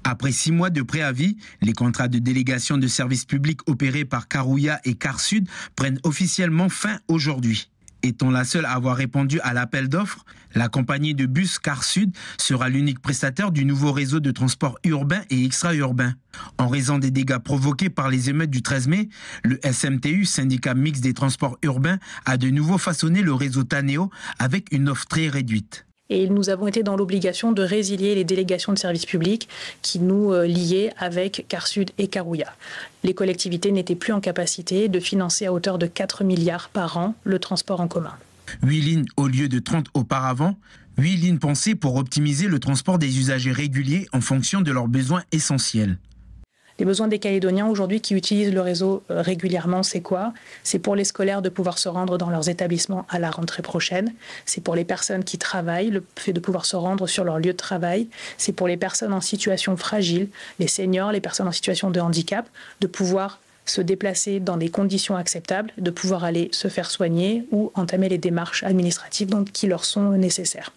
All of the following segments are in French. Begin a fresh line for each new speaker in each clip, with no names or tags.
Après 6 mois de préavis, les contrats de délégation de services publics opérés par Carouya et Car Sud prennent officiellement fin aujourd'hui. Étant la seule à avoir répondu à l'appel d'offres, la compagnie de bus Car Sud sera l'unique prestataire du nouveau réseau de transport urbain et extra-urbain. En raison des dégâts provoqués par les émeutes du 13 mai, le SMTU, syndicat mixte des transports urbains, a de nouveau façonné le réseau Taneo avec une offre très réduite.
Et nous avons été dans l'obligation de résilier les délégations de services publics qui nous liaient avec Car Sud et Carouya. Les collectivités n'étaient plus en capacité de financer à hauteur de 4 milliards par an le transport en commun.
8 lignes au lieu de 30 auparavant, 8 lignes pensées pour optimiser le transport des usagers réguliers en fonction de leurs besoins essentiels.
Les besoins des Calédoniens aujourd'hui qui utilisent le réseau régulièrement, c'est quoi? C'est pour les scolaires de pouvoir se rendre dans leurs établissements à la rentrée prochaine. C'est pour les personnes qui travaillent, le fait de pouvoir se rendre sur leur lieu de travail. C'est pour les personnes en situation fragile, les seniors, les personnes en situation de handicap, de pouvoir se déplacer dans des conditions acceptables, de pouvoir aller se faire soigner ou entamer les démarches administratives qui leur sont nécessaires.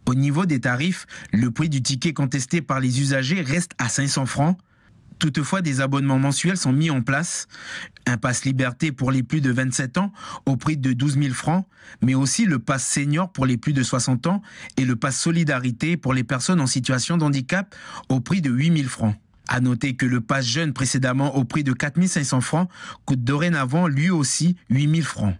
Au niveau des tarifs, le prix du ticket contesté par les usagers reste à 500 francs. Toutefois, des abonnements mensuels sont mis en place. Un pass liberté pour les plus de 27 ans au prix de 12 000 francs, mais aussi le pass senior pour les plus de 60 ans et le pass solidarité pour les personnes en situation de handicap au prix de 8 000 francs. À noter que le pass jeune précédemment au prix de 4 500 francs coûte dorénavant lui aussi 8 000 francs.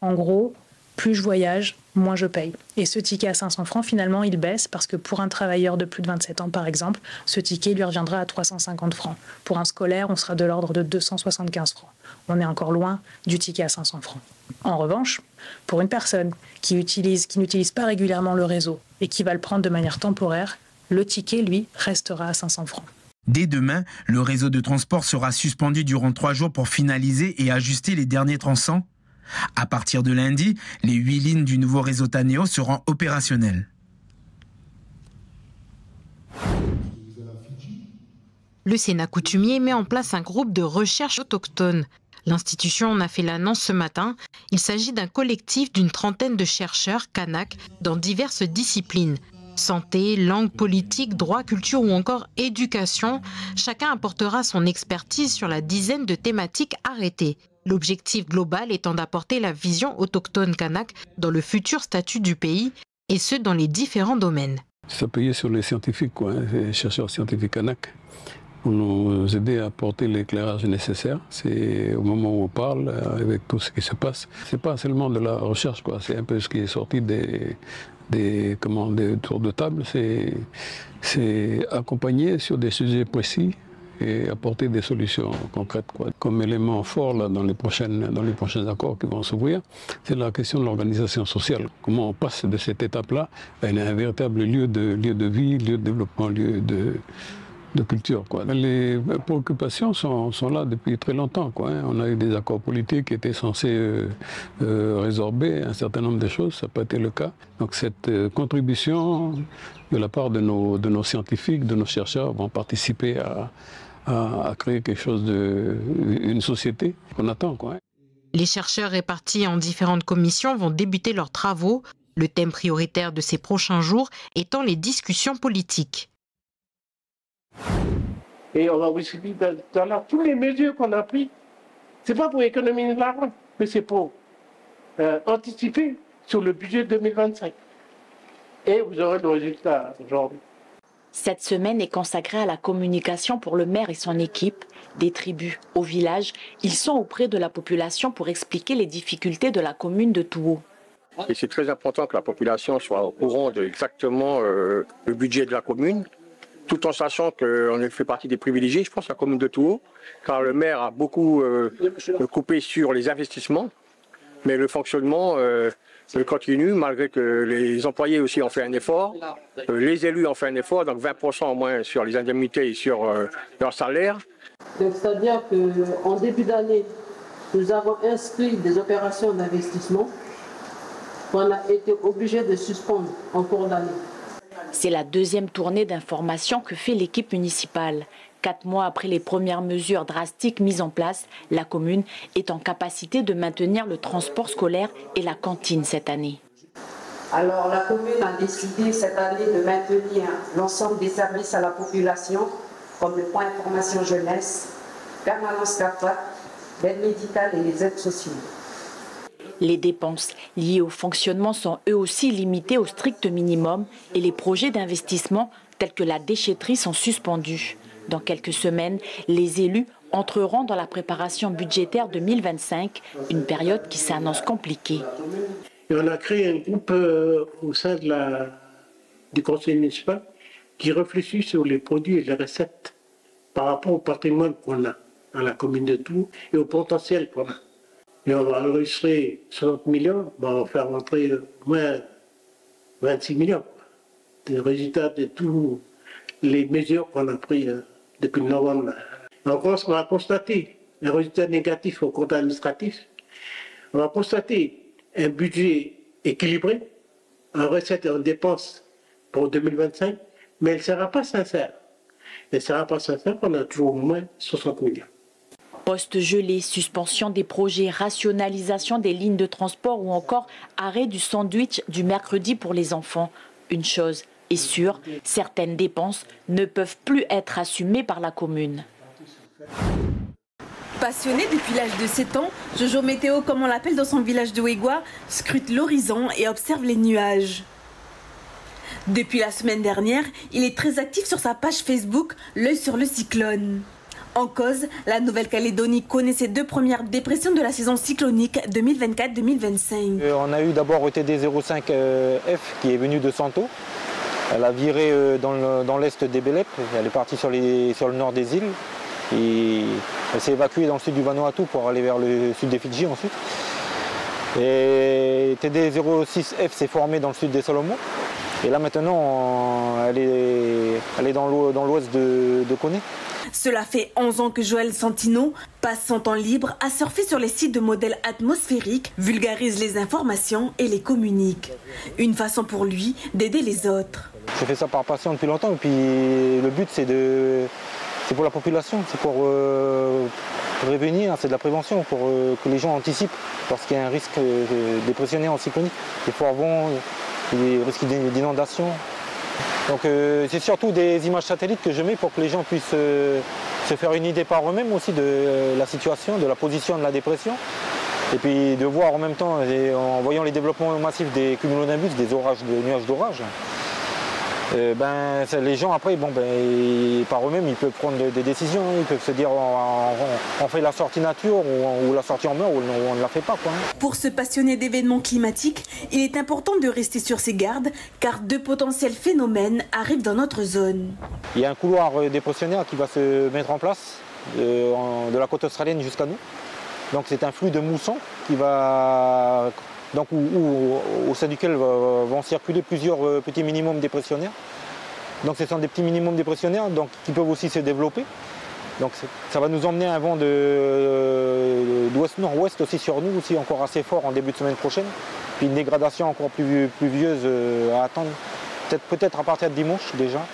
En gros, plus je voyage, moins je paye. Et ce ticket à 500 francs, finalement, il baisse parce que pour un travailleur de plus de 27 ans, par exemple, ce ticket lui reviendra à 350 francs. Pour un scolaire, on sera de l'ordre de 275 francs. On est encore loin du ticket à 500 francs. En revanche, pour une personne qui n'utilise pas régulièrement le réseau et qui va le prendre de manière temporaire, le ticket, lui, restera à 500 francs.
Dès demain, le réseau de transport sera suspendu durant 3 jours pour finaliser et ajuster les derniers tronçons. À partir de lundi, les 8 lignes du nouveau réseau Taneo seront opérationnelles.
Le Sénat coutumier met en place un groupe de recherche autochtone. L'institution en a fait l'annonce ce matin. Il s'agit d'un collectif d'une trentaine de chercheurs kanaks dans diverses disciplines. Santé, langue, politique, droit, culture ou encore éducation. Chacun apportera son expertise sur la dizaine de thématiques arrêtées. L'objectif global étant d'apporter la vision autochtone kanak dans le futur statut du pays, et ce dans les différents domaines.
S'appuyer sur les scientifiques, les chercheurs scientifiques kanak, pour nous aider à apporter l'éclairage nécessaire. C'est au moment où on parle, avec tout ce qui se passe, c'est pas seulement de la recherche, c'est un peu ce qui est sorti des tours de table, c'est accompagner sur des sujets précis et apporter des solutions concrètes. Comme élément fort là, dans les prochains accords qui vont s'ouvrir, c'est la question de l'organisation sociale. Comment on passe de cette étape-là à un véritable lieu de vie, lieu de développement, lieu de culture. Les préoccupations sont là depuis très longtemps. On a eu des accords politiques qui étaient censés résorber un certain nombre de choses, ça n'a pas été le cas. Donc cette contribution de la part de nos scientifiques, de nos chercheurs, vont participer à créer quelque chose une société qu'on attend.
Les chercheurs répartis en différentes commissions vont débuter leurs travaux, le thème prioritaire de ces prochains jours étant les discussions politiques.
Et on a aussi dit dans toutes les mesures qu'on a prises, c'est pas pour économiser l'argent, mais c'est pour anticiper sur le budget 2025. Et vous aurez le résultat aujourd'hui.
Cette semaine est consacrée à la communication pour le maire et son équipe. Des tribus au village, ils sont auprès de la population pour expliquer les difficultés de la commune de Touo.
Et c'est très important que la population soit au courant de exactement le budget de la commune, tout en sachant qu'on fait partie des privilégiés, je pense, la commune de Touo, car le maire a beaucoup coupé sur les investissements, mais le fonctionnement continue, malgré que les employés aussi ont fait un effort, les élus ont fait un effort, donc 20% au moins sur les indemnités et sur leur salaire.
C'est-à-dire qu'en début d'année, nous avons inscrit des opérations d'investissement qu'on a été obligé de suspendre en cours d'année.
C'est la deuxième tournée d'information que fait l'équipe municipale. 4 mois après les premières mesures drastiques mises en place, la commune est en capacité de maintenir le transport scolaire et la cantine cette année.
Alors la commune a décidé cette année de maintenir l'ensemble des services à la population, comme le point information jeunesse, permanence CAFAT, l'aide médicale et les aides sociales.
Les dépenses liées au fonctionnement sont eux aussi limitées au strict minimum et les projets d'investissement tels que la déchetterie sont suspendus. Dans quelques semaines, les élus entreront dans la préparation budgétaire 2025, une période qui s'annonce compliquée.
Et on a créé un groupe au sein du conseil municipal qui réfléchit sur les produits et les recettes par rapport au patrimoine qu'on a dans la commune de Tours et au potentiel qu'on a. Et on va enregistrer 60 millions, on va faire rentrer au moins 26 millions. Des résultats de toutes les mesures qu'on a prises depuis novembre. Encore, on va constater un résultat négatif au compte administratif. On va constater un budget équilibré, en recettes et en dépenses pour 2025, mais elle ne sera pas sincère. Elle ne sera pas sincère qu'on a toujours au moins 60 millions.
Postes gelés, suspension des projets, rationalisation des lignes de transport ou encore arrêt du sandwich du mercredi pour les enfants. Une chose est sûre, certaines dépenses ne peuvent plus être assumées par la commune.
Passionné depuis l'âge de 7 ans, Jojo Météo, comme on l'appelle dans son village de Ouégua, scrute l'horizon et observe les nuages. Depuis la semaine dernière, il est très actif sur sa page Facebook, l'œil sur le cyclone. En cause, la Nouvelle-Calédonie connaît ses 2 premières dépressions de la saison cyclonique 2024-2025.
On a eu d'abord ETD 05F qui est venue de Santo. Elle a viré dans l'est des Bélep, elle est partie sur le nord des îles. Et elle s'est évacuée dans le sud du Vanuatu pour aller vers le sud des Fidji ensuite. Et TD 06F s'est formé dans le sud des Salomon. Et là maintenant, elle est dans l'ouest de Koné.
Cela fait 11 ans que Joël Santino passe son temps libre à surfer sur les sites de modèles atmosphériques, vulgarise les informations et les communique. Une façon pour lui d'aider les autres.
Je fais ça par passion depuis longtemps et puis le but c'est pour la population, c'est pour prévenir, c'est de la prévention, pour que les gens anticipent lorsqu'il y a un risque dépressionnaire en cyclonique, des forts vents, des risques d'inondation. Donc c'est surtout des images satellites que je mets pour que les gens puissent se faire une idée par eux-mêmes aussi de la situation, de la position de la dépression. Et puis de voir en même temps, en voyant les développements massifs des cumulonimbus, des nuages d'orage, les gens après, par eux-mêmes, ils peuvent prendre des décisions. Ils peuvent se dire on fait la sortie nature ou la sortie en mer ou on ne la fait pas.
Pour se passionner d'événements climatiques, il est important de rester sur ses gardes car 2 potentiels phénomènes arrivent dans notre zone.
Il y a un couloir dépressionnaire qui va se mettre en place de la côte australienne jusqu'à nous. Donc c'est un flux de moussons qui va... Donc, au sein duquel vont circuler plusieurs petits minimums dépressionnaires. Donc ce sont des petits minimums dépressionnaires qui peuvent aussi se développer. Donc ça va nous emmener un vent d'ouest-nord-ouest aussi sur nous, aussi encore assez fort en début de semaine prochaine. Puis une dégradation encore plus pluvieuse à attendre, peut-être à partir de dimanche déjà.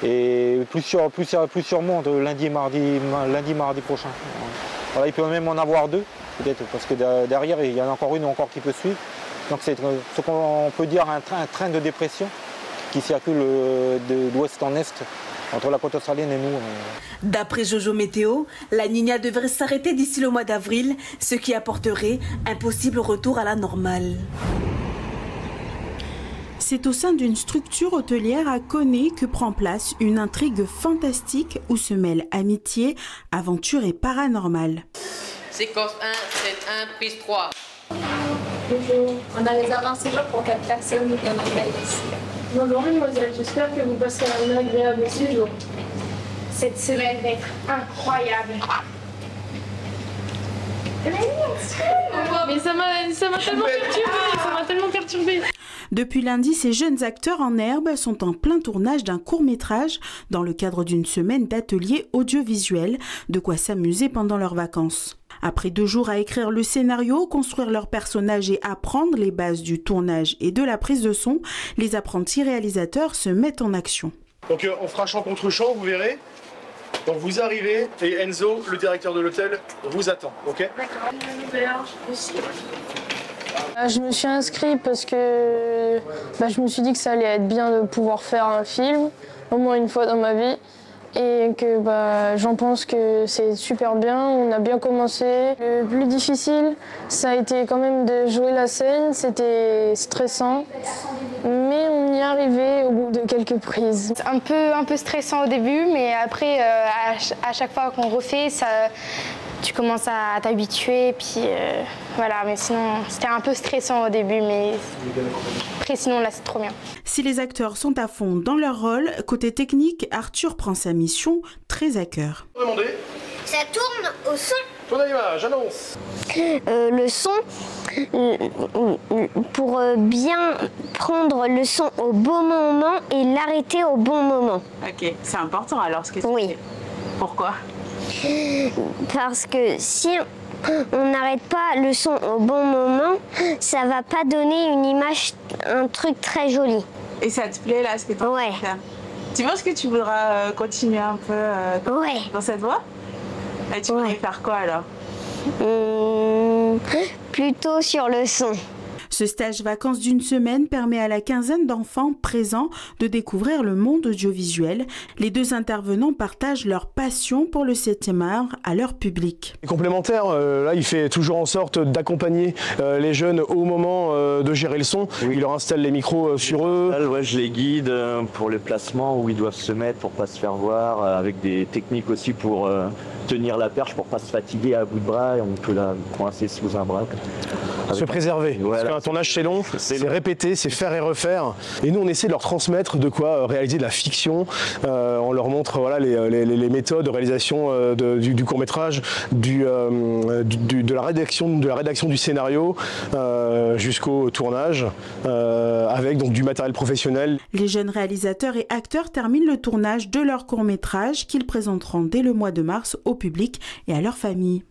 Et plus sûrement de lundi et mardi prochain. Voilà, il peut même en avoir 2. Peut-être parce que derrière il y en a encore une qui peut suivre. Donc c'est ce qu'on peut dire un train de dépression qui circule d'ouest en est entre la côte australienne et nous.
D'après Jojo Météo, la Niña devrait s'arrêter d'ici le mois d'avril, ce qui apporterait un possible retour à la normale.
C'est au sein d'une structure hôtelière à Koné que prend place une intrigue fantastique où se mêlent amitié, aventure et paranormal.
Séquence 1, scène 1, prise 3.
Bonjour, on a réservé un séjour pour 4 personnes et on appelle ici. Bonjour mademoiselle, j'espère que vous passerez un agréable séjour.
Cette semaine va être incroyable.
Mais ça m'a tellement perturbée,
Depuis lundi, ces jeunes acteurs en herbe sont en plein tournage d'un court-métrage dans le cadre d'une semaine d'ateliers audiovisuels, de quoi s'amuser pendant leurs vacances. Après 2 jours à écrire le scénario, construire leurs personnages et apprendre les bases du tournage et de la prise de son, les apprentis réalisateurs se mettent en action.
Donc on fera chant contre chant, vous verrez. Donc vous arrivez et Enzo, le directeur de l'hôtel, vous attend, ok?
D'accord. Je me suis inscrite parce que je me suis dit que ça allait être bien de pouvoir faire un film, au moins une fois dans ma vie. Et que j'en pense que c'est super bien, on a bien commencé. Le plus difficile, ça a été quand même de jouer la scène, c'était stressant. Mais on y est arrivé au bout de quelques prises.
Un peu stressant au début, mais après, à chaque fois qu'on refait, tu commences à t'habituer. Puis voilà, mais sinon, c'était un peu stressant au début, mais après, sinon, là, c'est trop bien.
Si les acteurs sont à fond dans leur rôle, côté technique, Arthur prend sa mission très à cœur.
Ça tourne au son.
Tourne à l'image, annonce.
Le son, pour bien prendre le son au bon moment et l'arrêter au bon moment.
Ok, c'est important alors ce que tu
Oui.
fais. Pourquoi?
Parce que si on n'arrête pas le son au bon moment, ça va pas donner une image, un truc très joli.
Et ça te plaît là ce que tu
Ouais.
faire? Tu penses que tu voudras continuer un peu dans cette voie? Et tu voudrais faire quoi alors?
Plutôt sur le son.
Ce stage vacances d'une semaine permet à la quinzaine d'enfants présents de découvrir le monde audiovisuel. Les deux intervenants partagent leur passion pour le 7e art à leur public.
Complémentaire, là il fait toujours en sorte d'accompagner les jeunes au moment de gérer le son. Oui. Il leur installe les micros sur eux.
Ouais, je les guide pour le placement où ils doivent se mettre pour pas se faire voir, avec des techniques aussi pour tenir la perche, pour pas se fatiguer à bout de bras, et on peut la coincer sous un bras.
Se préserver. Voilà. Parce qu'un tournage c'est long, c'est répéter, c'est faire et refaire. Et nous on essaie de leur transmettre de quoi réaliser de la fiction. On leur montre les méthodes de réalisation du court-métrage, de la rédaction du scénario jusqu'au tournage, avec donc du matériel professionnel.
Les jeunes réalisateurs et acteurs terminent le tournage de leur court-métrage qu'ils présenteront dès le mois de mars au public et à leur famille.